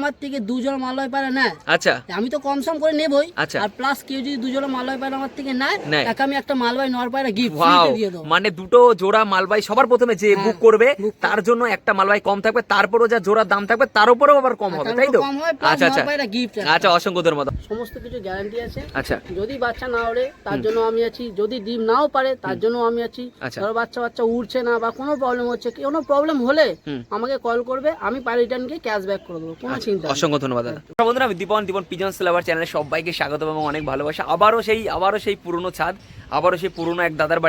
আমার থেকে 2 জোড়া মালবাহী পায়রা নেয়, আচ্ছা আমি তো কম সম করে নেবই। আচ্ছা। আর প্লাস কেউ যদি 2 জোড়া মালবাহী পায়রা আমার থেকে নেয়, নেয়। তাকে আমি একটা মালবাহী নর পায়রা গিফট ওয়াও, দিয়ে দেবো। মানে দুটো জোড়া মালবাহী সবার প্রথমে যে বুক করবে তার জন্য একটা মালবাহী কম থাকবে, তারপরও যা জোড়ার দাম থাকবে তার উপরেও আবার কম হবে, তাই তো? কম হয়, প্লাস আচ্ছা নর আচ্ছা পায়রা গিফট। আচ্ছা, অসংখ্য ধন্যবাদ। সমস্ত কিছু গ্যারান্টি আছে। আচ্ছা যদি বাচ্চা না ওড়ে তার জন্য আমি আছি, যদি ডিম নাও পারে তার জন্য আমি আছি। আচ্ছা। ধরো বাচ্চা উড়ছে না বা কোনো প্রবলেম হচ্ছে, কোনো প্রবলেম হলে আমাকে কল করবে, আমি পায়রা রিটার্নকে ক্যাশব্যাক করে দেবো, কোনো চিন্তা নেই। অসংখ্য ধন্যবাদ দাদা। বন্ধুরা, আমি দীপন পিজনস লাভার চ্যানেলে সবাইকে স্বাগত এবং অনেক ভালোবাসা। আবারও সেই পুরনো ছাদ, আবারও সেই পুরনো এক দাদার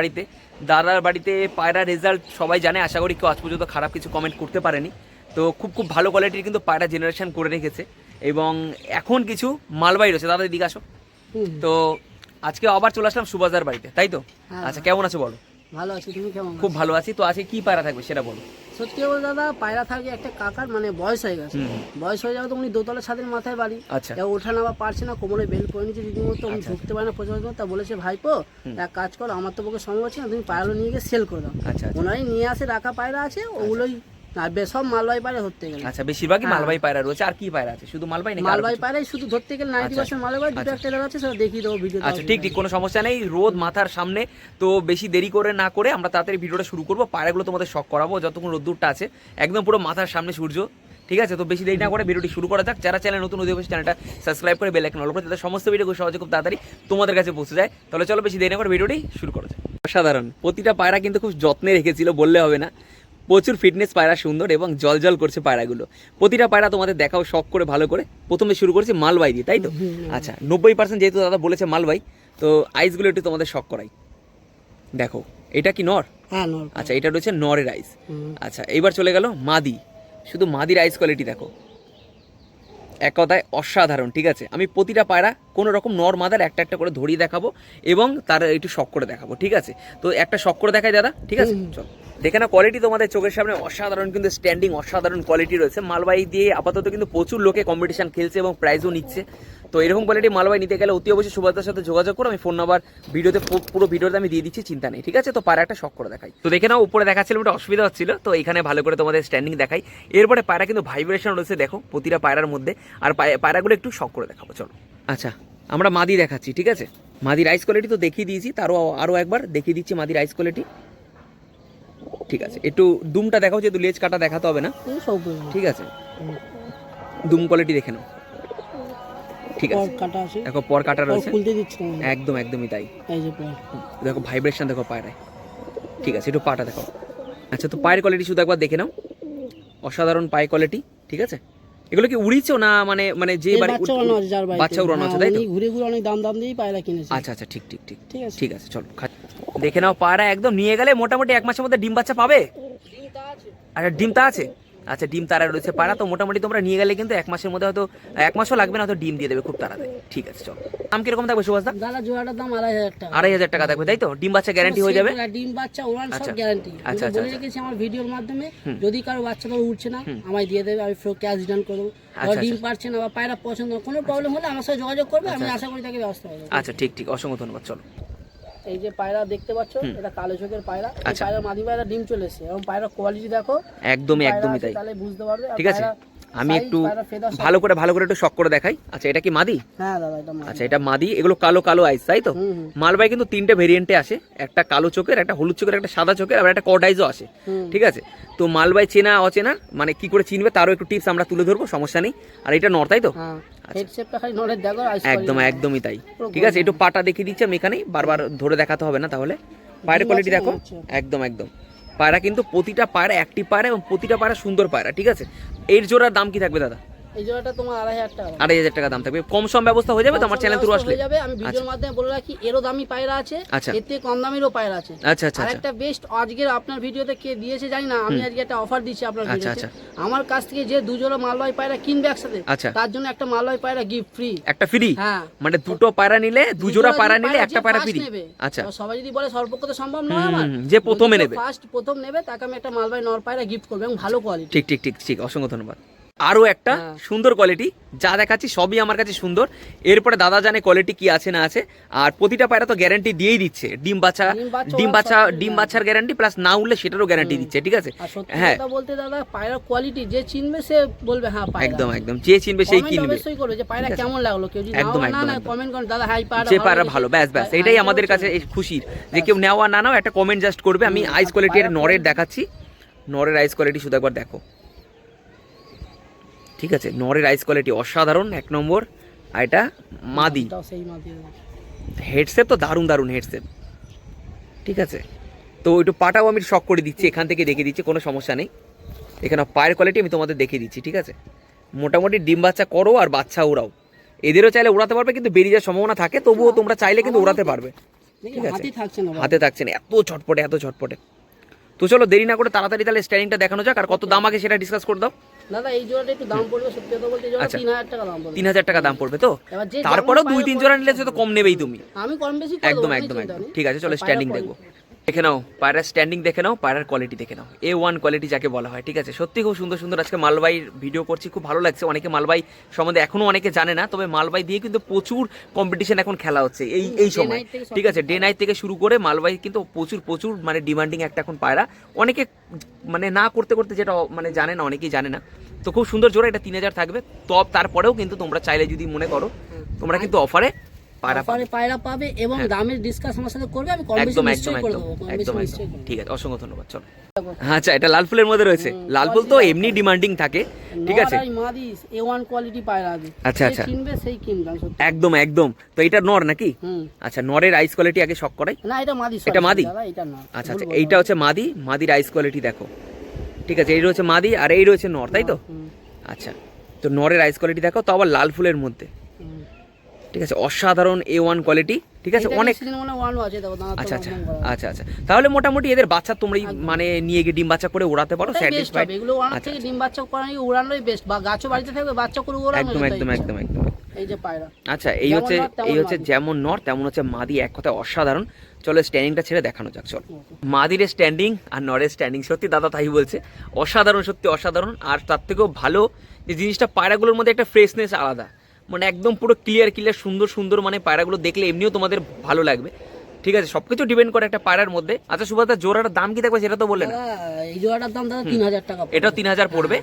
বাড়িতে পায়রা রেজাল্ট সবাই জানে। আশা করি কেউ আজ পর্যন্ত খারাপ কিছু কমেন্ট করতে পারেনি। তো খুব ভালো কোয়ালিটির কিন্তু পায়রা জেনারেশন করে রেখেছে এবং এখন কিছু মালবাহী রয়েছে। দাদা এদিকে আসো। তো আজকে আবার চলে আসলাম সুভাষদার বাড়িতে, তাই তো? আচ্ছা, কেমন আছো বলো? ভালো আছি, তুমি কেমন? খুব ভালো আছি। তো আজকে কি পায়রা থাকবে সেটা বলো। সত্যি বল দাদা, পায়রা থাকে একটা কাকার, মানে বয়স হয়ে গেছে। বয়স হয়ে যাবে তো উনি দোতলা ছাদের মাথায় বাড়ি, আচ্ছা ওঠা নামা পারছে না, কোমরে বেল করে নিচ্ছে রীতিমতো, উনি ঢুকতে পারে না প্রচুর। তা বলেছে ভাইপো এক কাজ করো, আমার তো পক্ষে সম্ভব হচ্ছে না, তুমি পায়রাগুলো নিয়ে গিয়ে সেল করে দাও। আচ্ছা ওনারাই নিয়ে আসে, রাখা পায়রা আছে, ওগুলোই সব মালবাহী পায়রা ধরতে গেলে। আচ্ছা, বেশিরভাগই মালবাহী পায়রা রয়েছে। আর কি পায়রা আছে? শুধু মালবাহী নাকি? মালবাহী পায়রাই শুধু ধরতে গেলে 90% মালবাহী, দুটো একটা জায়গা আছে, সেটা দেখিয়ে দেবো ভিডিও। আচ্ছা ঠিক কোনো সমস্যা নেই। রোদ মাথার সামনে, তো বেশি দেরি করে না করে আমরা তাড়াতাড়ি ভিডিওটা শুরু করবো। পায়রাগুলো তোমাদের শখ করাবো যতক্ষণ রোদ্দুরটা আছে, একদম পুরো মাথার সামনে সূর্য। ঠিক আছে, তো বেশি দেরি না করে ভিডিওটি শুরু করা যাক। যারা চ্যানেল নতুন অবশ্যই চ্যানেলটা সাবস্ক্রাইব করে বেল আইকন অল করে তাদের সমস্ত ভিডিও খুব সহজে খুব তাড়াতাড়ি তোমাদের কাছে পৌঁছে যায়। তাহলে চলো বেশি দেরি না করে ভিডিওটি শুরু করা যাক। অসাধারণ, প্রতিটা পায়রা কিন্তু খুব যত্নে রেখেছিল বললে হবে না। প্রচুর ফিটনেস পায়রা, সুন্দর এবং জল করছে পায়রাগুলো। প্রতিটা পায়রা তোমাদের দেখাও শখ করে ভালো করে। প্রথমে শুরু করেছি মালবাহী দিয়ে, তাই তো? আচ্ছা, 90% যেহেতু দাদা বলেছে মালবাহী, তো আইসগুলো একটু তোমাদের শখ করাই। দেখো, এটা কি নর? হ্যাঁ নর। আচ্ছা, এটা রয়েছে নরের আইস। আচ্ছা, এইবার চলে গেল মাদি। শুধু মাদির আইস কোয়ালিটি দেখো, এক কথায় অসাধারণ। ঠিক আছে, আমি প্রতিটা পায়রা কোনো রকম নর মাদার একটা করে ধরিয়ে দেখাবো এবং তার একটু শখ করে দেখাবো। ঠিক আছে, তো একটা শখ করে দেখাই দাদা। ঠিক আছে, চল দেখে না। কোয়ালিটি তোমাদের চোখের সামনে অসাধারণ, কিন্তু স্ট্যান্ডিং অসাধারণ কোয়ালিটি রয়েছে। মালবাহী দিয়ে আপাতত কিন্তু প্রচুর লোকে কম্পিটিশন খেলছে এবং প্রাইজও নিচ্ছে। তো এরকম কোয়ালিটি মালবাহী নিতে গেলে অতি অবশ্যই সুভাষদার সাথে যোগাযোগ করো। আমি ফোন নাম্বার পুরো ভিডিওতে আমি দিয়ে দিচ্ছি, চিন্তা নেই। ঠিক আছে, তো পায়রা একটা শখ করে দেখাই। তো দেখে নাও, উপরে দেখাচ্ছিলাম একটা অসুবিধা হচ্ছিল, তো এখানে ভালো করে তোমাদের স্ট্যান্ডিং দেখাই। এরপরে পায়রা কিন্তু ভাইব্রেশন রয়েছে দেখো প্রতিটা পায়রার মধ্যে। আর পায়রাগুলো একটু শখ করে দেখাবো, চলো। আচ্ছা, আমরা মাদি দেখাচ্ছি। ঠিক আছে, মাদির আইস কোয়ালিটি তো দেখিয়ে দিয়েছি, আরও একবার দেখিয়ে দিচ্ছি মাদির আইস কোয়ালিটি। ঠিক আছে, একটু দুমটা দেখাও, যেহেতু লেজ কাটা দেখাতে হবে না। ঠিক আছে, দুম কোয়ালিটি দেখে নাও। ঠিক আছে, দেখো পর কাটা রয়েছে, একদমই তাই। দেখো ভাইব্রেশন দেখো পায়রায়। ঠিক আছে, একটু পাটা দেখো। আচ্ছা, তো পায়ের কোয়ালিটি শুধু একবার দেখে নাও, অসাধারণ পায়ের কোয়ালিটি। ঠিক আছে, এগুলো কি উড়িয়েছো না মানে যে বাচ্চা উড়ানো আছে, তাই তো? ঘুরে অনেক দাম দিয়ে পায়রা কিনেছে। আচ্ছা, ঠিক আছে, চলো দেখে নাও। পায়রা একদম নিয়ে গেলে মোটামুটি 1 মাসের মধ্যে ডিম বাচ্চা পাবে। আচ্ছা, ডিম তা আছে। আচ্ছা, ডিম তারা রয়েছে পায়রা, তো মোটামুটি তোমরা নিয়ে গেলে কিন্তু 1 মাসের মধ্যে হয়তো 1 মাসও লাগবে না, হয়তো ডিম দিয়ে দেবে খুব তাড়াতাড়ি। ঠিক আছে, চলো। দাম কিরকম থাকবে সুভাষদা? দাদা জোড়াটার দাম 2500 টাকা। 2500 টাকা থাকবে, তাই তো? ডিম বাচ্চা গ্যারান্টি হয়ে যাবে? ডিম বাচ্চা ওরান সব গ্যারান্টি। আচ্ছা, বলে রেখেছি আমার ভিডিওর মাধ্যমে, যদি কারো বাচ্চা ধরে উঠছে না আমায় দিয়ে দেবে, আমি ক্যাশ রিটার্ন করে দেবো। ডিম পারছে না বা পায়রা পছন্দ, কোনো প্রবলেম হলে আমার সাথে যোগাযোগ করবে, আমি আশা করি তাকে ব্যবস্থা করবো। আচ্ছা, ঠিক, অসংখ্য ধন্যবাদ। চলো, এই যে পায়রা দেখতে পাচ্ছ, এটা কালো চোখের পায়রা। পায়রা মাদি পায়রা ডিম চলে এসেছে এবং পায়রা কোয়ালিটি দেখো একদমই তাই, তাহলে বুঝতে পারবে। ঠিক আছে, আমি একটু ভালো করে একটু শখ করে দেখাই। আচ্ছা, এটা কি মাদি? হ্যাঁ দাদা, এটা মাদি। আচ্ছা, এটা মাদি। এগুলো কালো আইস, তাই তো? মালবাহী কিন্তু 3টে ভেরিয়েন্টে আসে, একটা কালো চোখের, একটা হলুদ চোখের, একটা সাদা চোখের, আবার একটা কট আইসও আসে। ঠিক আছে, তো মালবাহী চেনা অচেনা মানে কি করে চিনবে তারও একটু টিপস আমরা তুলে ধরবো, সমস্যা নেই। আর এটা নর, তাই তো? একদমই তাই। ঠিক আছে, একটু পাটা দেখিয়ে দিচ্ছি আমি এখানেই, বারবার ধরে দেখাতে হবে না। তাহলে পায়ের কোয়ালিটি দেখো, একদম পায়রা কিন্তু প্রতিটা পায়রা অ্যাক্টিভ পায়রা এবং প্রতিটা পায়রা সুন্দর পায়রা। ঠিক আছে, এর জোড়ার দাম কি থাকবে দাদা? এই জোড়াটা তোমার 2500 টাকা। 2500 টাকা দাম থাকবে। কম সম ব্যবস্থা হয়ে যাবে তো আমার চ্যানেল থ্রু আসলে? হয়ে যাবে। আমি ভিডিওর মাধ্যমে বলে রাখি, এরও দামি পায়রা আছে, এর থেকে কম দামেরও পায়রা আছে। আচ্ছা, আর একটা বেস্ট আজকের আপনার ভিডিওতে কে দিয়েছে জানি না, আমি আজকে একটা অফার দিচ্ছি আপনার ভিডিওতে। আমার কাছ থেকে যে 2 জোড়া মালবাহী পায়রা কিনবে একসাথে, তার জন্য একটা মালবাহী পায়রা গিফট ফ্রি। একটা ফ্রি? হ্যাঁ, মানে দুটো পায়রা নিলে, 2 জোড়া পায়রা নিলে একটা পায়রা ফ্রি। আচ্ছা, সবাই যদি বলে সর্বপক্ষে সম্ভব নয়, আমার যে প্রথমে নেবে, প্রথম নেবে তাকে আমি একটা মালবাহী নর পায়রা গিফট করব এবং ভালো কোয়ালিটি। ঠিক, অসংখ্য ধন্যবাদ। আরো একটা সুন্দর কোয়ালিটি, যা দেখাচ্ছি সবই আমার কাছে সুন্দর। এরপরে দাদা জানে কোয়ালিটি কি আছে না আছে। আর প্রতিটা পায়রা তো গ্যারান্টি দিয়েই দিচ্ছে, ডিম বাচ্চার গ্যারান্টি প্লাস না উঠলে সেটারও গ্যারান্টি দিচ্ছে, ঠিক আছে। হ্যাঁ বলতে দাদা পায়রা কোয়ালিটি যে চিনবে সে বলবে হ্যাঁ পায়রা, একদম একদম, যে চিনবে সেই কিনবে। অবশ্যই করবে যে পায়রা কেমন লাগলো, কেউ যদি একদম না কমেন্ট করে দাদা হাই পায়রা, যে পায়রা ভালো, ব্যাস এটাই আমাদের কাছে খুশির, যে কেউ নেওয়া না নাও একটা কমেন্ট জাস্ট করবে। আমি আইস কোয়ালিটি এর নরের দেখাচ্ছি, নরের আইস কোয়ালিটি শুধু একবার দেখো, ঠিক আছে। নরের আইস কোয়ালিটি অসাধারণ, 1 নম্বর। আর এটা মাদি, হেডসেট তো দারুণ হেডসেট, ঠিক আছে। তো একটু পাটাও আমি শক করে দিচ্ছি, এখান থেকে দেখে দিচ্ছি, কোনো সমস্যা নেই। এখানে পায়ের কোয়ালিটি আমি তোমাদের দেখিয়ে দিচ্ছি, ঠিক আছে। মোটামুটি ডিম বাচ্চা করো আর বাচ্চা ওড়াও, এদেরও চাইলে ওড়াতে পারবে, কিন্তু বেরিয়ে যাওয়ার সম্ভাবনা থাকে, তবুও তোমরা চাইলে কিন্তু ওড়াতে পারবে, ঠিক আছে। হাতে থাকছে না, এত ছটপটে। তো চলো দেরি না করে তাড়াতাড়ি তাহলে স্ট্যান্ডিংটা দেখানো যাক। আর কত দাম আগে সেটা ডিসকাস করে দাও দাদা। এই জোড়াটা একটু দাম পড়বে, সত্যি কথা বলতে, জোড়া 3000 টাকা দাম পড়বে। 3000 টাকা দাম পড়বে। তো তারপরেও 2-3 জোড়া নিলে তো কম নেবেই তুমি, আমি কম বেশি একদম ঠিক আছে। চলো স্ট্যান্ডিং দেখবো, দেখে নাও পায়রার স্ট্যান্ডিং, দেখে নাও পায়রার কোয়ালিটি, দেখে নাও A1 কোয়ালিটি যাকে বলা হয়, ঠিক আছে। সত্যি খুব সুন্দর আজকে মালবাইয়ের ভিডিও করছি, খুব ভালো লাগছে। অনেকে মালবাই সম্বন্ধে এখনো অনেকে জানে না, তবে মালবাই দিয়ে কিন্তু প্রচুর কম্পিটিশন এখন খেলা হচ্ছে এই সময়, ঠিক আছে। ডে নাইট থেকে শুরু করে মালবাই কিন্তু প্রচুর মানে ডিমান্ডিং একটা এখন পায়রা। অনেকে মানে না করতে যেটা মানে জানে না, অনেকেই জানে না। তো খুব সুন্দর জোড়া, এটা 3000 থাকবে। তারপরেও কিন্তু তোমরা চাইলে যদি মনে করো, তোমরা কিন্তু অফারে পায়রা পাবে এবং দামের ডিসকাস আমার সাথে করবে, আমি কম বেশি নিশ্চয়ই করে দেব, একদম ঠিক আছে। অসংখ্য ধন্যবাদ। চলো আচ্ছা, এটা লাল ফুলের মধ্যে রয়েছে। লাল ফুল তো এমনি ডিমান্ডিং থাকে, ঠিক আছে। মাদি A1 কোয়ালিটি পায়রা আছে, আচ্ছা কিনবে সেই কিনবে, একদম। তো এটা নর নাকি? আচ্ছা, নরের আইস কোয়ালিটি আগে শক করাই। না এটা মাদি, এটা মাদি, এটা না। আচ্ছা এইটা হচ্ছে মাদির আইস কোয়ালিটি দেখো, ঠিক আছে। এই রয়েছে মাদি আর এই রয়েছে নর, তাই তো? আচ্ছা, তো নরের আইস কোয়ালিটি দেখো, তো আবার লাল ফুলের মধ্যে, ঠিক আছে। অসাধারণ A1 কোয়ালিটি, ঠিক আছে। অনেক আচ্ছা, তাহলে মোটামুটি এদের বাচ্চা তোমরা মানে নিয়ে গিয়ে ডিম বাচ্চা করে ওড়াতে পারো, স্যাটিসফাইড। এগুলো ওড়ানোর থেকে ডিম বাচ্চা করানো ওড়ানোই বেস্ট, বা গাছও বাড়িতে থাকবে বাচ্চা করে ওড়ানো, একদম। এই যে পায়রা, আচ্ছা, এই হচ্ছে যেমন নর তেমন হচ্ছে মাদি, এক কথায় অসাধারণ। চলো স্ট্যান্ডিংটা ছেড়ে দেখানো যাক। চল, মাদির স্ট্যান্ডিং আর নরের স্ট্যান্ডিং, সত্যি দাদা তাই বলছে, অসাধারণ, সত্যি অসাধারণ। আর তার থেকেও ভালো যে জিনিসটা, পায়রাগুলোর মধ্যে একটা ফ্রেশনেস আলাদা, মানে একদম পুরো ক্লিয়ার সুন্দর, মানে পায়রাগুলো দেখলে এমনিও তোমাদের ভালো লাগবে, ঠিক আছে। সবকিছু ডিপেন্ড করে একটা পায়রার মধ্যে। আচ্ছা সুভাষ, জোড়াটার দাম কি থাকবে সেটা তো বললেন? এই জোড়াটার দাম দাদা 3000 টাকা, এটাও 3000 পড়বে,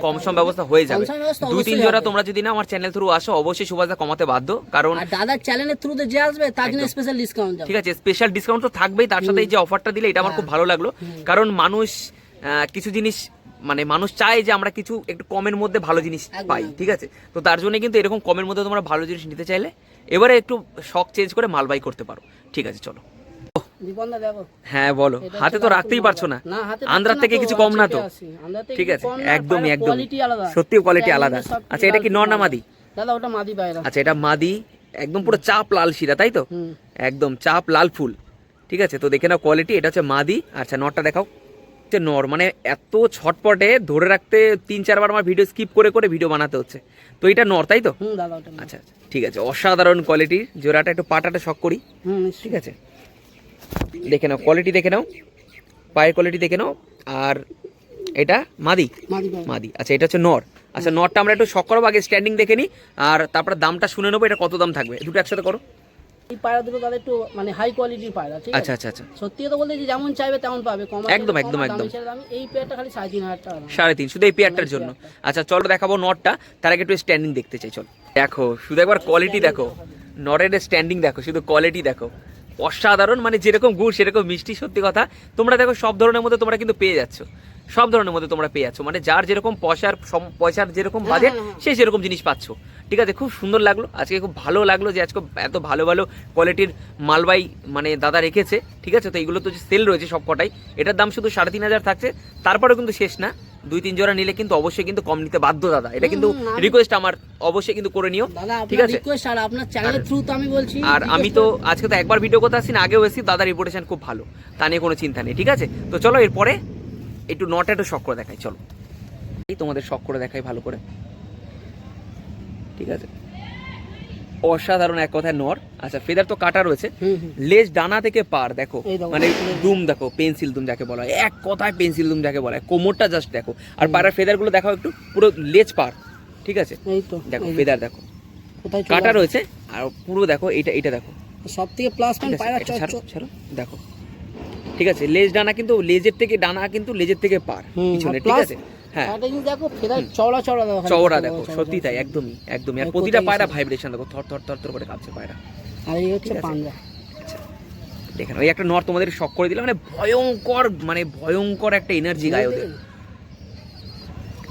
কম সম ব্যবস্থা হয়ে যাবে। 2-3 জোড়া তোমরা যদি না আমার চ্যানেল থ্রু আসো, অবশ্যই সুভাষদা কমাতে বাধ্য, কারণ দাদার চ্যানেলের থ্রুতে যে আসবে তার জন্য স্পেশাল ডিসকাউন্ট, ঠিক আছে। স্পেশাল ডিসকাউন্ট তো থাকবেই, তার সাথে এই যে অফারটা দিলে এটা আমার খুব ভালো লাগলো, কারণ মানুষ কিছু জিনিস মানে মানুষ চায় যে আমরা কিছু একটু কমের মধ্যে ভালো জিনিস পাই, ঠিক আছে। তো তার জন্য কিন্তু এরকম কমের মধ্যে তোমরা ভালো জিনিস নিতে চাইলে এবারে একটু শখ চেঞ্জ করে মালবাই করতে পারো, ঠিক আছে। চলো হ্যাঁ বলো, হাতে তো রাখতেই পারছো না, আন্ধ্রার থেকে কিছু কম না তো, ঠিক আছে। একদম সত্যি কোয়ালিটি আলাদা। আচ্ছা, এটা কি নর না মাদি? দাদা ওটা মাদি পায়রা। আচ্ছা, এটা মাদি, একদম পুরো চাপ লাল শিরা, তাই তো? একদম চাপ লাল ফুল, ঠিক আছে। তো দেখে নাও কোয়ালিটি, এটা হচ্ছে মাদি। আচ্ছা, নরটা দেখাও। নর মানে এত ছটপটে ধরে রাখতে 3-4 বার আমার ভিডিও স্কিপ করে ভিডিও বানাতে হচ্ছে। তো এটা নর, তাই তো? আচ্ছা, ঠিক আছে। অসাধারণ কোয়ালিটির জোড়াটা, একটু পাটাটা শক করি, ঠিক আছে। দেখে নাও কোয়ালিটি, দেখে নাও পায়ের কোয়ালিটি, দেখে নাও। আর এটা মাদি। আচ্ছা, এটা হচ্ছে নর। আচ্ছা, নরটা আমরা একটু শক করবো, আগে স্ট্যান্ডিং দেখে নিই, আর তারপরে দামটা শুনে নেবো, এটা কত দাম থাকবে। দুটো একসাথে করো। এই পায়রা দুটো দাদা একটু মানে হাই কোয়ালিটির পায়রা, ঠিক আছে। আচ্ছা, সত্যি কথা বলতে, যেমন চাইবে তেমন পাবে, কম একদম। এই পেয়ারটা খালি 3500 টাকা, 3.5 শুধু এই পেয়ারটার জন্য। আচ্ছা, চলো দেখাবো নরটা, তার আগে একটু স্ট্যান্ডিং দেখতে চাই। চলো দেখো, শুধু একবার কোয়ালিটি দেখো, নরের স্ট্যান্ডিং দেখো, শুধু কোয়ালিটি দেখো, অসাধারণ। মানে যেরকম গুড় সেরকম মিষ্টি, সত্যি কথা। তোমরা দেখো সব ধরনের মধ্যে তোমরা কিন্তু পেয়ে যাচ্ছ, সব ধরনের মধ্যে তোমরা পেয়ে যাচ্ছ, মানে যার যেরকম পয়সার যেরকম বাজেট সে সেরকম জিনিস পাচ্ছ, ঠিক আছে। খুব সুন্দর লাগলো আজকে, খুব ভালো লাগলো যে আজকে এত ভালো কোয়ালিটির মালবাই মানে দাদা রেখেছে, ঠিক আছে। তো এইগুলো তো সেল রয়েছে সব কটাই, এটার দাম শুধু 3500 থাকছে। তারপরেও কিন্তু শেষ না, 2-3 জোড়া নিলে কিন্তু অবশ্যই কিন্তু কম নিতে বাধ্য দাদা, এটা কিন্তু রিকোয়েস্ট আমার, অবশ্যই কিন্তু করে নিও, ঠিক আছে। আপনার চ্যানেলের থ্রু তো আমি বলছি। আর আমি তো আজকে তো একবার ভিডিও করতে আসছি না, আগেও এসেছি, দাদার রিপোর্টেশন খুব ভালো, তা নিয়ে কোনো চিন্তা নেই, ঠিক আছে। তো চলো এরপরে একটু নটা একটু শখ করে দেখাই, চলো এই তোমাদের শখ করে দেখাই ভালো করে, ঠিক আছে। অসাধারণ এক কথায় নর, আচ্ছা ফেদার তো কাটা রয়েছে, লেজ ডানা থেকে পার দেখো, মানে দুম দেখো, পেন্সিল দুম যাকে বলা হয়, এক কথায় পেন্সিল দুম যাকে বলা হয়, কোমরটা জাস্ট দেখো। আর পায়রার ফেদার গুলো দেখাও একটু, পুরো লেজ পার, ঠিক আছে, দেখো ফেদার দেখো কাটা রয়েছে, আর পুরো দেখো এটা দেখো সবথেকে প্লাস পয়েন্ট পায়রা ছাড়ো দেখো, ঠিক আছে, লেজ ডানা কিন্তু লেজের থেকে ডানা কিন্তু লেজের থেকে পার পিছনে, ঠিক আছে। হ্যাঁ দেখো ফেদার চওড়া চওড়া দেখো, সত্যি তাই, একদমই একদমই। আর প্রতিটা পায়রা ভাইব্রেশন দেখো, থর থর থর থর করে কাঁপছে পায়রা। আর এই হচ্ছে পাঞ্জা। আচ্ছা দেখেন ওই একটা নর তোমাদের শক করে দিলাম, মানে ভয়ঙ্কর একটা এনার্জি গায়ে ওদের,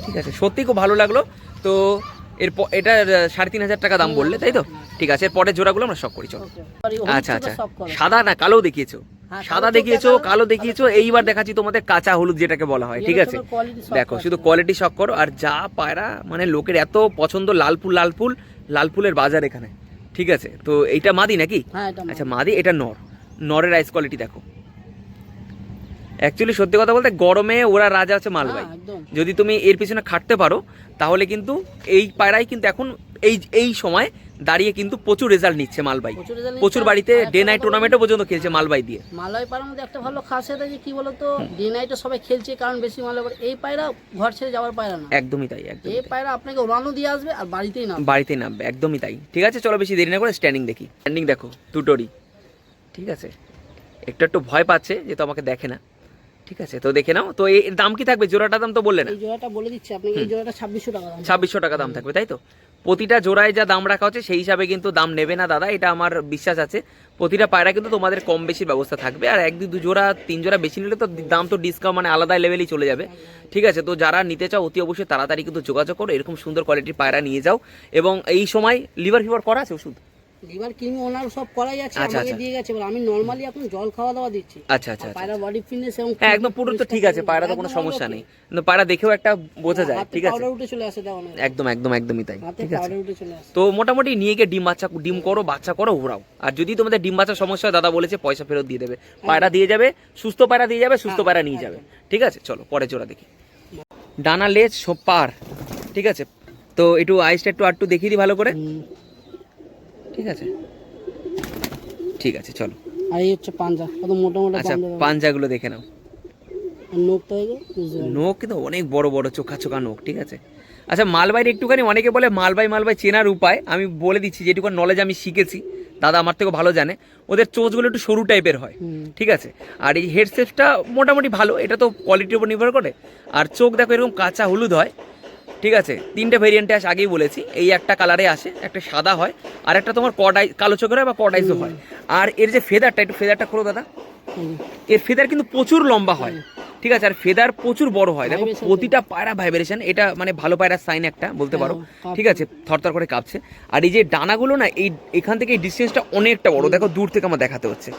ঠিক আছে, সত্যি খুব ভালো লাগলো। তো এটা 3,500 টাকা দাম বললে, তাই তো? ঠিক আছে, এর পরের জোড়াগুলো আমরা শক করি, চলো। আচ্ছা আচ্ছা, সাদা না কালো দেখিয়েছো, সাদা দেখিয়েছো, কালো দেখিয়েছো, এইবার দেখাচ্ছি তোমাদের কাঁচা হলুদ যেটাকে বলা হয়, ঠিক আছে। দেখো শুধু কোয়ালিটি শক করো। আর যা পায়রা মানে লোকের এত পছন্দ, লাল ফুলের বাজার এখানে, ঠিক আছে। তো এইটা মাদি নাকি? আচ্ছা মাদি, এটা নরের আইস কোয়ালিটি দেখো। অ্যাকচুয়ালি সত্যি কথা বলতে গরমে ওরা রাজা হচ্ছে মালবাই, যদি তুমি এর পিছনে খাটতে পারো তাহলে কিন্তু এই পায়রাই কিন্তু এখন এই সময় দাঁড়িয়ে কিন্তু প্রচুর রেজাল্ট নিচ্ছে মালবাই, প্রচুর বাড়িতে ডে নাইট টুর্নামেন্টও পর্যন্ত খেলছে মালবাই দিয়ে। মালবাই পায়রার মধ্যে একটা ভালো খাসিয়ত আছে কি বলতো, ডে নাইটে সবাই খেলছে কারণ বেশি মালবাই, এই পায়রা ঘর ছেড়ে যাওয়ার পায়রা না, একদমই তাই, একদম। এই পায়রা আপনাকে উড়ানো দিয়ে আসবে আর বাড়িতেই নামবে, একদমই তাই। ঠিক আছে চলো বেশি দেরি না করে স্ট্যান্ডিং দেখি। স্ট্যান্ডিং দেখো দুটোরই, ঠিক আছে। একটু ভয় পাচ্ছে যেহেতু আমাকে দেখে না, ঠিক আছে। তো দেখে নাও। তো এর দাম কি থাকবে? জোড়াটার দাম তো বললে না। এই জোড়াটা বলে দিচ্ছি আপনাকে, এই জোড়াটা 2600 টাকা দাম, 2600 টাকা দাম থাকবে, তাই তো? প্রতিটা জোড়ায় যা দাম রাখা হচ্ছে সেই হিসাবে কিন্তু দাম নেবে না দাদা, এটা আমার বিশ্বাস আছে। প্রতিটা পায়রা কিন্তু তোমাদের কম বেশির ব্যবস্থা থাকবে। আর 1 2 জোড়া 3 জোড়া বেশি নিলে তো দাম তো ডিসকাউন্ট মানে আলাদা লেভেলেই চলে যাবে, ঠিক আছে। তো যারা নিতে চাও অতি অবশ্যই তাড়াতাড়ি কিন্তু যোগাযোগ করো, এরকম সুন্দর কোয়ালিটির পায়রা নিয়ে যাও। এবং এই সময় লিভার ফিভার করা আছে ওষুধ? লিভার কিমি ওনার সব করাই আছে, আমাকে দিয়ে গেছে, আমি নরমালি এখন জল খাওয়া দাওয়া দিচ্ছি। আচ্ছা আচ্ছা, পায়রা বডি ফিটনেস এবং একদম পুরো তো ঠিক আছে, পায়রা তো কোনো সমস্যা নেই, কিন্তু পায়রা দেখেও একটা বোঝা যায়, ঠিক আছে। পাউডার উঠে চলে আসে দাও না, একদমই তাই, ঠিক আছে। পাউডার উঠে চলে আসে। তো মোটামুটি নিয়ে গিয়ে ডিম করো, বাচ্চা করো, ওরাও। আর যদি তোমাদের ডিম বাচ্চার সমস্যা হয় দাদা বলেছে পয়সা ফেরত দিয়ে দেবে, পায়রা দিয়ে যাবে, সুস্থ পায়রা দিয়ে যাবে, সুস্থ পায়রা নিয়ে যাবে, ঠিক আছে। চলো পরের জোড়া দেখি। ডানা লেজ সব পার, ঠিক আছে। তো একটু আইসটা একটু দেখিয়ে দিই ভালো করে, ঠিক আছে ঠিক আছে চলো। আর এই হচ্ছে পাঞ্জা, কত মোটা মোটা। আচ্ছা পাঞ্জাগুলো দেখে নাও, নোক কিন্তু অনেক বড় বড় চোখা চোখা নোক, ঠিক আছে। আচ্ছা মালবাইয়ের একটুখানি অনেকে বলে মালবাই চেনার উপায় আমি বলে দিচ্ছি, যেটুকু নলেজ আমি শিখেছি, দাদা আমার থেকে ভালো জানে। ওদের চোঁচগুলো একটু সরু টাইপের হয়, ঠিক আছে। আর এই হেড শেপটা মোটামুটি ভালো, এটা তো কোয়ালিটির উপর নির্ভর করে। আর চোখ দেখো এরকম কাঁচা হলুদ হয়, ঠিক আছে। 3টে ভেরিয়েন্টে আসে, আগেই বলেছি। এই একটা কালারে আসে, একটা সাদা হয়, আর একটা তোমার কালো চোখের হয় বা কডাইসও হয়। আর এর যে ফেদারটা, একটু ফেদারটা করো দাদা, এর ফেদার কিন্তু প্রচুর লম্বা হয়, ঠিক আছে। আর ফেদার প্রচুর বড় হয়, দেখো প্রতিটা পায়রা ভাইব্রেশন, এটা মানে ভালো পায়রার সাইন একটা বলতে পারো, ঠিক আছে। থরথর করে কাঁপছে। আর এই যে ডানাগুলো না, এখান থেকে এই ডিস্টেন্সটা অনেকটা বড়, দেখো দূর থেকে আমার দেখাতে হচ্ছে,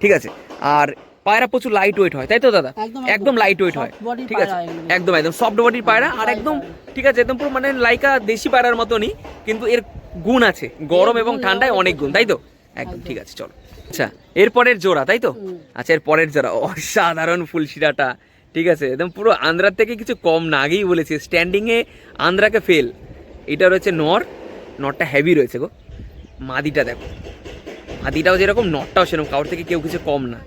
ঠিক আছে। আর পায়রা প্রচুর লাইট ওয়েট হয়, তাই তো দাদা? একদম লাইট ওয়েট হয়, ঠিক আছে। একদম সফট বডির পায়রা, আর একদম ঠিক আছে, একদম পুরো মানে লাইকা দেশি পায়রার মতনই, কিন্তু এর গুণ আছে, গরম এবং ঠান্ডায় অনেক গুণ, তাই তো? একদম ঠিক আছে চলো। আচ্ছা এরপরের জোড়া, তাই তো? আচ্ছা এর পরের জোড়া অসাধারণ ফুলশিরাটা, ঠিক আছে, একদম পুরো আন্ধ্রার থেকে কিছু কম না, আগেই বলেছি স্ট্যান্ডিংয়ে আন্ধ্রাকে ফেল। এটা রয়েছে নরটা হেভি রয়েছে গো। মাদিটা দেখো, মাদিটাও যেরকম নরটাও সেরকম, কারোর থেকে কেউ কিছু কম না,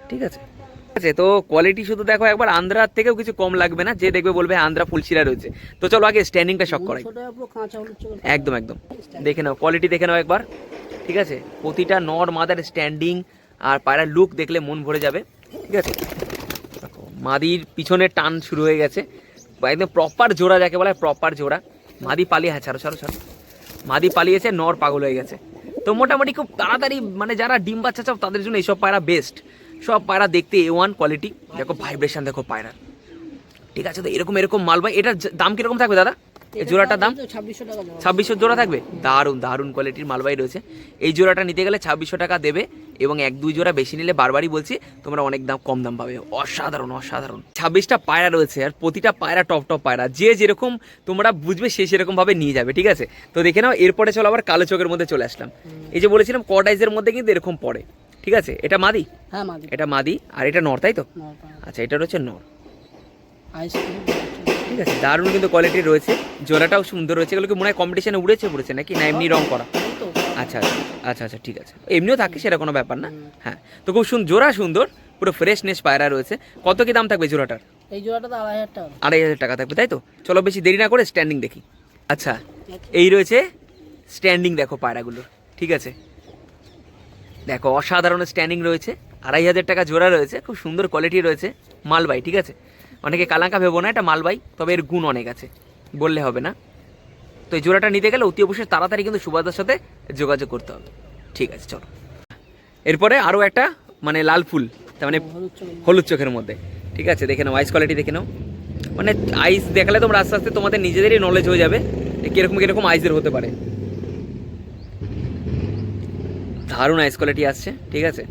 ঠিক আছে। ঠিক আছে, তো কোয়ালিটি শুধু দেখো একবার, আন্ধ্রার থেকেও কিছু কম লাগবে না, যে দেখবে বলবে আন্ধ্রা ফুলশিরা রয়েছে। তো চলো আগে স্ট্যান্ডিংটা শক করাই। একদম দেখে নাও, কোয়ালিটি দেখে নাও একবার, ঠিক আছে। প্রতিটা নর মাদার স্ট্যান্ডিং আর পায়রার লুক দেখলে মন ভরে যাবে, ঠিক আছে। দেখো মাদির পিছনে টান শুরু হয়ে গেছে, একদম প্রপার জোড়া যাকে বলে, প্রপার জোড়া। মাদি পালিয়ে, হ্যাঁ ছাড়ো, মাদি পালিয়েছে, নর পাগল হয়ে গেছে। তো মোটামুটি খুব তাড়াতাড়ি মানে যারা ডিম বাচ্চা চাও তাদের জন্য এইসব পায়রা বেস্ট। সব পায়রা দেখতে A1 কোয়ালিটি, দেখো ভাইব্রেশন দেখো পায়রা, ঠিক আছে। তো এরকম মালবাই, এটার দাম কিরকম থাকবে দাদা? এই জোড়াটার দাম 2600 জোড়া থাকবে। দারুণ কোয়ালিটির মালবাই রয়েছে। এই জোড়াটা নিতে গেলে 2600 টাকা দেবে, এবং 1 2 জোড়া বেশি নিলে বারবারই বলছি তোমরা অনেক কম দাম পাবে। অসাধারণ 26টা পায়রা রয়েছে, আর প্রতিটা পায়রা টপ পায়রা, যে যেরকম তোমরা বুঝবে সে সেরকম ভাবে নিয়ে যাবে, ঠিক আছে। তো দেখে নাও, এরপরে চলো আবার কালো চোখের মধ্যে চলে আসলাম। এই যে বলেছিলাম কডাইজের মধ্যে কিন্তু এরকম পড়ে, ঠিক আছে। এটা মাদি, হ্যাঁ এটা মাদি, আর এটা নর, তাই তো? আচ্ছা এটা রয়েছে নর, ঠিক আছে। দারুণ কিন্তু কোয়ালিটি রয়েছে, জোড়াটাও সুন্দর রয়েছে। এগুলো কি মনে হয় কম্পিটিশনে উড়েছে নাকি না এমনি রং করা? আচ্ছা আচ্ছা আচ্ছা ঠিক আছে, এমনিও থাকে সেটা কোনো ব্যাপার না। হ্যাঁ, তো খুব জোড়া সুন্দর, পুরো ফ্রেশনেস পায়রা রয়েছে। কত কি দাম থাকবে জোড়াটার? এই জোড়াটা তো 2,500 টাকা। 2,500 টাকা থাকবে, তাই তো? চলো বেশি দেরি না করে স্ট্যান্ডিং দেখি। আচ্ছা, এই রয়েছে স্ট্যান্ডিং, দেখো পায়রাগুলো, ঠিক আছে, দেখো অসাধারণ স্ট্যান্ডিং রয়েছে। 2,500 টাকা জোড়া রয়েছে, খুব সুন্দর কোয়ালিটি রয়েছে, মালবাই, ঠিক আছে। অনেকে কালাঙ্কা ভেবো না, এটা মালবাই, তবে এর গুণ অনেক আছে, বললে হবে না। তো এই জোড়াটা নিতে গেলে অতি অবশ্যই তাড়াতাড়ি কিন্তু সুবাদার সাথে যোগাযোগ করতে হবে। ঠিক আছে, চলো। এরপরে আরও একটা মানে লাল ফুল, তার মানে হলুদ চোখের মধ্যে, ঠিক আছে, দেখে নাও আইস কোয়ালিটি দেখে নাও। মানে আইস দেখালে তোমরা আস্তে আস্তে তোমাদের নিজেদেরই নলেজ হয়ে যাবে যে কীরকম কীরকম আইসের হতে পারে। দারুণ আইস কোয়ালিটি আসছে, ঠিক আছে।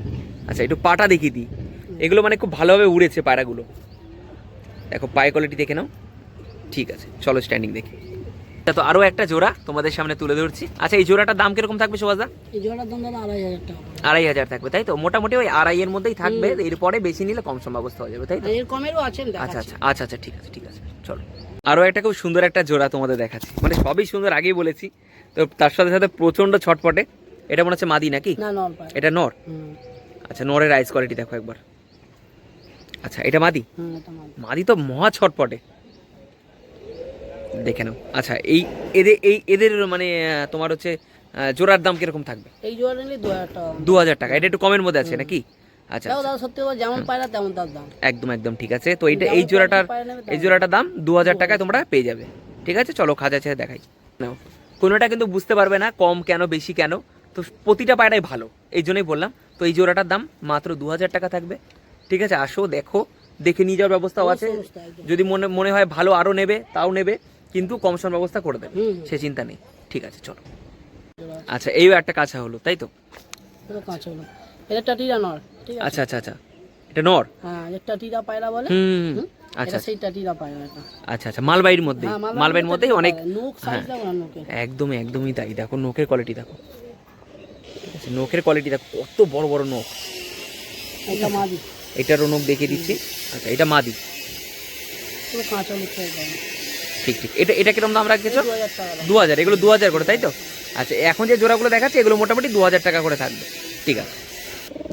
আচ্ছা, একটু পাটা দেখিয়ে দিই, এগুলো মানে খুব ভালোভাবে উড়েছে পায়রাগুলো, দেখো পায়ে কোয়ালিটি দেখে নাও। ঠিক আছে, চলো স্ট্যান্ডিং দেখি। তো আরও একটা জোড়া তোমাদের সামনে তুলে ধরছি। আচ্ছা, এই জোড়াটার দাম কিরকম থাকবে সুভাষদা? এই জোড়াটার দাম দাদা 2,500 টাকা। 2,500 থাকবে, তাই তো? মোটামুটি ওই 2,500-এর মধ্যেই থাকবে, এরপরে বেশি নিলে কম সম অবস্থা হয়ে যাবে, তাই তো? এর কমেরও আছে। আচ্ছা আচ্ছা আচ্ছা আচ্ছা, ঠিক আছে ঠিক আছে, চলো। আরও একটা খুব সুন্দর একটা জোড়া তোমাদের দেখাচ্ছি, মানে সবই সুন্দর, আগেই বলেছি তো, তার সাথে সাথে প্রচণ্ড ছটপটে। এটা মনে হচ্ছে মাদি নাকি? না, নর পায়রা। এটা নর? আচ্ছা, নরের আইস কোয়ালিটি দেখো একবার। আচ্ছা, এটা মাদি? এটা মাদি। মাদি তো মহা ছটপটে, দেখে নাও। আচ্ছা, এদের মানে তোমার হচ্ছে জোড়ার দাম কিরকম থাকবে? এই জোড়া নিলে 2,000 টাকা। 2,000 টাকা, এটা একটু কমের মধ্যে আছে নাকি? আচ্ছা দাদা সত্যি কথা, যেমন পায়রা তেমন তার দাম। একদম একদম ঠিক আছে। তো এই জোড়াটার দাম 2,000 টাকায় তোমরা পেয়ে যাবে, ঠিক আছে। চলো খাঁচা ছেড়ে দেখাই নাও। কোনোটা কিন্তু বুঝতে পারবে না কম কেন বেশি কেন, তো প্রতিটা পায়রাই ভালো, এই জন্যই বললাম। তো এই জোড়াটার দাম মাত্র 2,000 টাকা থাকবে, ঠিক আছে। আসো, দেখো, দেখে নিয়ে যাওয়ার ব্যবস্থাও আছে, যদি মনে হয় ভালো আরও নেবে তাও নেবে, কিন্তু কম সম ব্যবস্থা করে দেবে, সে চিন্তা নেই, ঠিক আছে, চলো। আচ্ছা, এই একটা কাঁচা হলো, তাই তো? কাঁচা হলো, এটা টাটিরা নর, ঠিক আছে। আচ্ছা আচ্ছা আচ্ছা, এটা নর? হ্যাঁ, এটা টাটিরা পায়রা বলে। আচ্ছা, সেই টাটিরা পায়রা এটা। আচ্ছা আচ্ছা, মালবাইয়ের মধ্যে, মালবাইয়ের মধ্যেই অনেক নোক সাইজ দেখো না, নোকের একদমই একদমই তাই, দেখো নোকের কোয়ালিটি দেখো, ঠিক আছে, নোকের কোয়ালিটি দেখো, কত বড় বড় নোক। এটা মাদি, এটারও নোক দেখিয়ে দিচ্ছি। আচ্ছা, এটা মাদি, পুরো কাঁচা হলুদ টাইপ। ঠিক ঠিক। এটা কিরকম দাম রাখছো? 2,000 টাকা। 2,000, এগুলো 2,000 করে, তাই তো? আচ্ছা, এখন যে জোড়াগুলো দেখাচ্ছে এগুলো মোটামুটি 2,000 টাকা করে থাকবে, ঠিক আছে।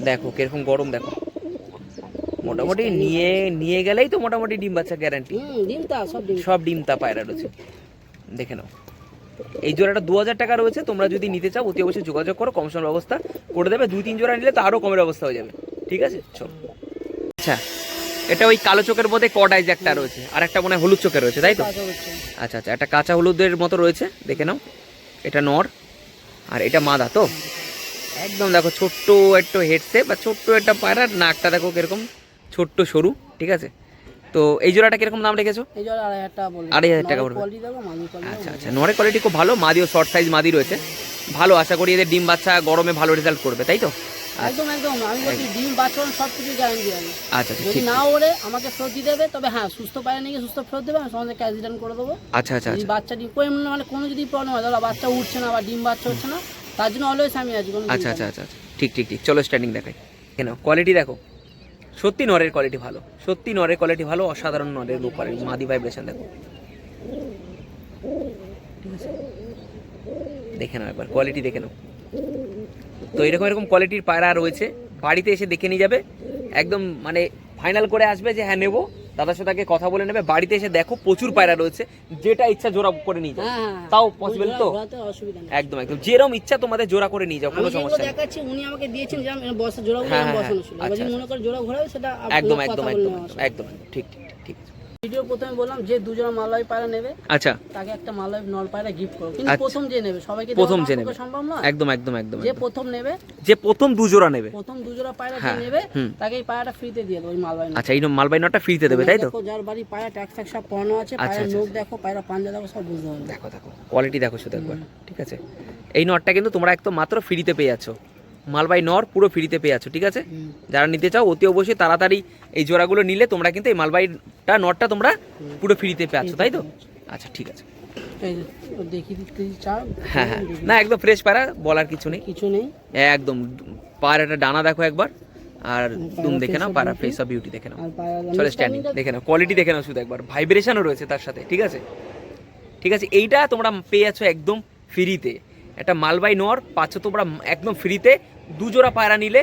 দেখো কিরকম গরম, দেখো মোটামুটি নিয়ে গেলেই তো মোটামুটি ডিম বাচ্চা গ্যারান্টি। সব ডিম তা পায়রা রয়েছে, দেখে নাও। এই জোড়াটা 2,000 টাকা রয়েছে, তোমরা যদি নিতে চাও অতি অবশ্যই যোগাযোগ করো, কম সম ব্যবস্থা করে দেবে। 2-3 জোড়া নিলে তো আরও কমের ব্যবস্থা হয়ে যাবে, ঠিক আছে, চলো। আচ্ছা, এটা ওই কালো চোখের মধ্যে কড আইজ একটা রয়েছে, আর একটা মনে হয় হলুদ চোখের রয়েছে, তাই তো? আচ্ছা আচ্ছা, একটা কাঁচা হলুদের মতো রয়েছে, দেখে নাও। এটা নর আর এটা মাদা, তো একদম দেখো ছোট্ট একটু হেডসে বা ছোট্ট একটা পায়রা, নাকটা দেখো কিরকম ছোট্ট সরু, ঠিক আছে। তো এই জোড়াটা কিরকম দাম রেখেছো? এই জোড়া 2,500 টাকা বলবো। 2,500 টাকা পড়বে। আচ্ছা আচ্ছা, নরের কোয়ালিটি খুব ভালো, মাদিও শর্ট সাইজ মাদি রয়েছে, ভালো। আশা করি এদের ডিম বাচ্চা গরমে ভালো রেজাল্ট করবে, তাই তো? একদম একদম, আমি বলছি ডিম বাচ্চা সবকিছু গ্যারান্টি আছে। আচ্ছা আচ্ছা, যদি ঠিক। না ওরে আমাকে ফেরত দিয়ে দেবে, তবে হ্যাঁ সুস্থ পায়রা নিয়ে সুস্থ ফেরত দেবে, আমি সঙ্গে ক্যাশ রিটার্ন করে দেবো। আচ্ছা আচ্ছা যদি আচ্ছা বাচ্চা ডিম মানে কোনো যদি প্রবলেম হয়, দাদা বাচ্চা উঠছে না বা ডিম বাচ্চা হচ্ছে না, তার জন্য অলওয়েজ আমি আছি। আচ্ছা আচ্ছা আচ্ছা, ঠিক ঠিক ঠিক, চলো স্ট্যান্ডিং দেখাই। কেন কোয়ালিটি দেখো, সত্যি নরের কোয়ালিটি ভালো, সত্যি নরের কোয়ালিটি ভালো, অসাধারণ নরের লুক কোয়ালিটি, মাদি ভাইব্রেশন দেখো, ঠিক আছে, দেখে নাও একবার কোয়ালিটি দেখে নাও। তো এরকম এরকম কোয়ালিটির পায়রা রয়েছে, বাড়িতে এসে দেখে নিয়ে যাবে, একদম মানে ফাইনাল করে আসবে যে হ্যাঁ নেবো, দাদার সাথে আগে কথা বলে নেবে। বাড়িতে এসে দেখো প্রচুর পায়রা রয়েছে, যেটা ইচ্ছা জোড়া করে নিয়ে যাও, তাও পসিবল তো? একদম একদম, যেরকম ইচ্ছা তোমাদের জোড়া করে নিয়ে যাও, কোনো সমস্যা নেই। উনি আমাকে দিয়েছেন যে আমি বসে জোড়া বসানো ছিল, যদি মনে করে জোড়া ঘোরাবে সেটা একদম একদম একদম একদম ঠিক ঠিক ঠিক। ভিডিও প্রথমে বললাম যে 2 জোড়া মালবাহী পায়রা নেবে, আচ্ছা, তাকে একটা মালবাহী নর পায়রা গিফট করো, কিন্তু প্রথম যে নেবে সবাইকে প্রথম যে নেবে সম্ভব না, একদম একদম একদম, যে প্রথম নেবে, যে প্রথম 2 জোড়া নেবে, প্রথম 2 জোড়া পায়রা যে নেবে তাকে এই পায়রাটা ফ্রিতে দিয়ে দেবো, ওই মালবাহী। আচ্ছা, এই মালবাহী নটটা ফ্রিতে দেবে, তাই তো? দেখো যার বাড়ি পায়রা ট্যাক্স ট্যাক্স সব পড়ানো আছে, পায়রা নখ দেখো, পায়রা পাঞ্জা দেখো, সব বুঝতে হবে। দেখো দেখো কোয়ালিটি দেখো শুধু একবার, ঠিক আছে। এই নটটা কিন্তু তোমরা একদম মাত্র ফ্রিতে পেয়ে যাচ্ছ, মালবাহী নর পুরো ফ্রিতে পেয়ে যাচ্ছ, ঠিক আছে। যারা নিতে চাও অতি অবশ্যই তাড়াতাড়ি এই জোড়াগুলো নিলে তোমরা কিন্তু এই মালবাহীটা নটটা তোমরা পুরো ফ্রিতে পেয়ে যাচ্ছ, তাই তো? আচ্ছা, ঠিক আছে, হ্যাঁ হ্যাঁ, না একদম ফ্রেশ পায়রা, বলার কিছু নেই, একদম। পায়রাটা ডানা দেখো একবার, আর দুম দেখে নাও, পায়রা ফেস অফ বিউটি দেখে নাও, চলো স্ট্যান্ডিং দেখে নাও, কোয়ালিটি দেখে নাও শুধু একবার, ভাইব্রেশনও রয়েছে তার সাথে, ঠিক আছে ঠিক আছে। এইটা তোমরা পেয়ে যাচ্ছ একদম ফ্রিতে, একটা মালবাই নর পাচ্ছ তোমরা একদম ফ্রিতে। 2 জোড়া পায়রা নিলে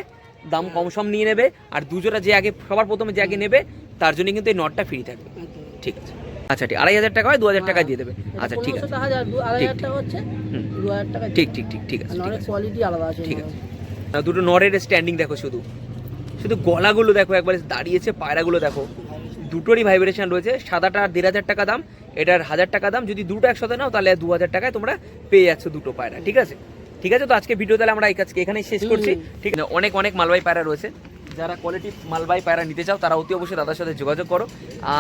দাম কম সম নিয়ে নেবে, আর 2 জোড়া যে আগে সবার প্রথমে যে আগে নেবে তার জন্য কিন্তু এই নটটা ফ্রি থাকবে। ঠিক আছে, আচ্ছা ঠিক, 2500 টাকা হয় 2000 টাকা দিয়ে দেবে। আচ্ছা ঠিক আছে, ঠিক ঠিক ঠিক ঠিক আছে, কোয়ালিটি আলাদা আছে। ঠিক আছে, দুটো নরের স্ট্যান্ডিং দেখো, শুধু শুধু গলাগুলো দেখো, একবারে দাঁড়িয়েছে, পায়রাগুলো দেখো, দুটোরই ভাইব্রেশন রয়েছে। সাদাটা 1500 টাকা দাম, এটার 1000 টাকা দাম। যদি দুটো একসাথে নাও তাহলে 2000 টাকায় তোমরা পেয়ে যাচ্ছ দুটো পায়রা। ঠিক আছে, ঠিক আছে। তো আজকে ভিডিও তাহলে আমরা আজকে এখানেই শেষ করছি। ঠিক আছে, অনেক অনেক মালবাহী পায়রা রয়েছে, যারা কোয়ালিটি মালবাহী পায়রা নিতে চাও তারা অতি অবশ্যই দাদার সাথে যোগাযোগ করো।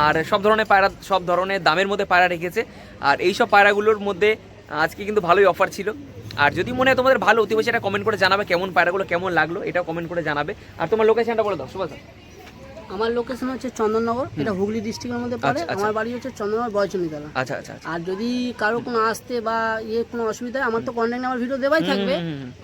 আর সব ধরনের পায়রা, সব ধরনের দামের মধ্যে পায়রা রেখেছে। আর এই সব পায়রাগুলোর মধ্যে আজকে কিন্তু ভালোই অফার ছিল। আর যদি মনে হয় তোমাদের ভালো, অতি অবশ্যই এটা কমেন্ট করে জানাবে কেমন পায়রাগুলো কেমন লাগলো, এটাও কমেন্ট করে জানাবে। আর তোমার লোকেশনটা বলে দাও সুভাষ। আমার লোকেশন হচ্ছে চন্দননগর, এটা হুগলি ডিস্ট্রিক্টের মধ্যে পড়ে। আমার বাড়ি হচ্ছে চন্দননগর বয়চন্ডীতলা। আচ্ছা আচ্ছা। আর যদি কারো কোনো আসতে বা কোনো অসুবিধা হয়, আমার তো কন্ট্যাক্ট নাম্বার ভিডিও দেওয়াই থাকবে,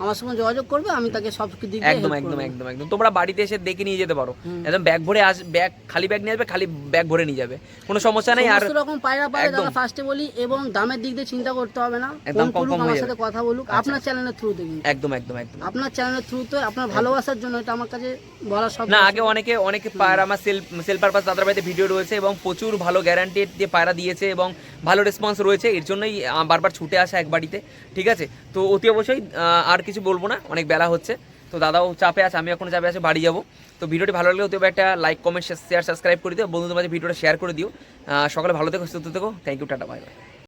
আমার সঙ্গে যোগাযোগ করবে, আমি তাকে সব দিক দিয়ে একদম একদম একদম একদম তোমরা বাড়িতে এসে দেখে নিয়ে যেতে পারো। একদম ব্যাগ ভরে ব্যাগ খালি ব্যাগ নিয়ে আসবে, খালি ব্যাগ ভরে নিয়ে যাবে, কোনো সমস্যা নেই। আর সমস্ত রকম পায়রা পাবে দাদা, ফার্স্টে বলি, এবং দামের দিক দিয়ে চিন্তা করতে হবে না। একদম কম কম আমার সাথে কথা বলুক আপনার চ্যানেলের থ্রুতে, একদম একদম একদম আপনার চ্যানেলের থ্রুতে, আপনার ভালোবাসার জন্য এটা আমার কাছে বলা সব না। আগে অনেকে পায়রা আমার সেল পারপাস দাদার বাড়িতে ভিডিও রয়েছে, এবং প্রচুর ভালো গ্যারান্টেড যে পায়রা দিয়েছে এবং ভালো রেসপন্স রয়েছে, এর জন্যই বারবার ছুটে আসা এক বাড়িতে। ঠিক আছে, তো অতি অবশ্যই আর কিছু বলবো না, অনেক বেলা হচ্ছে। তো দাদাও চাপে আছে, আমি এখন চাপে আছে, বাড়ি যাবো। তো ভিডিওটি ভালো লাগলে অতি একটা লাইক, কমেন্ট, শেয়ার, সাবস্ক্রাইব করে দিও, বন্ধুদের মাঝে ভিডিওটা শেয়ার করে দিও। সকালে ভালো থেকো, সুস্থ থেকো, thank you, tata, bye by.